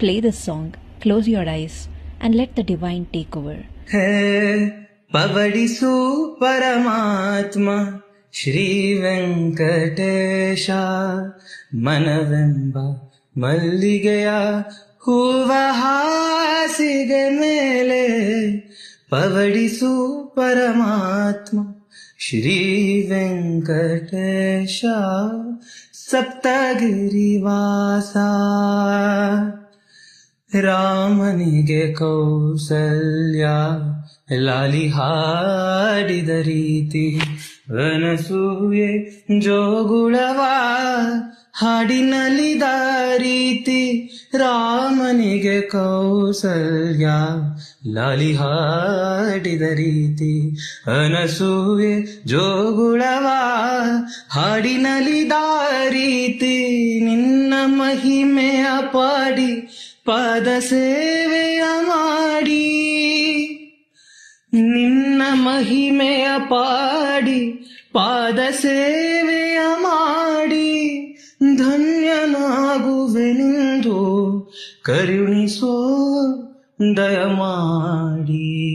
play this song, close your eyes and let the divine take over. ಹೇ ಪವಡಿಸು ಪರಮಾತ್ಮ ಶ್ರೀ ವೆಂಕಟೇಶ, ಮನವೆಂಬ ಮಲ್ಲಿಗೆಯ ಹೂವ ಹಾಸಿಗೆ ಮೇಲೆ ಪವಡಿಸು ಪರಮಾತ್ಮ ಶ್ರೀ ವೆಂಕಟೇಶ, ಸಪ್ತಗಿರಿವಾಸ. ರಾಮನಿಗೆ ಕೌಸಲ್ಯ ಲಾಲಿ ಹಾಡಿದ ರೀತಿ, ಅನಸೂಯೆ ಜೋಗುಳವ ಹಾಡಿನಲಿದ ರೀತಿ. ರಾಮನಿಗೆ ಕೌಸಲ್ಯ ಲಾಲಿ ಹಾಡಿದ ರೀತಿ, ಅನಸೂಯೆ ಜೋಗುಳವ ಹಾಡಿನಲಿದ ರೀತಿ. ನಿನ್ನ ಮಹಿಮೆಯ ಪಾಡಿ ಪಾದ ಸೇವೆಯ ಮಾಡಿ, ನಿನ್ನ ಮಹಿಮೆಯ ಪಾಡಿ ಪಾದ ಸೇವೆಯ ಮಾಡಿ, ಧನ್ಯನಾಗುವೆನೆಂದು ಕರುಣಿಸೋ ದಯಮಾಡಿ.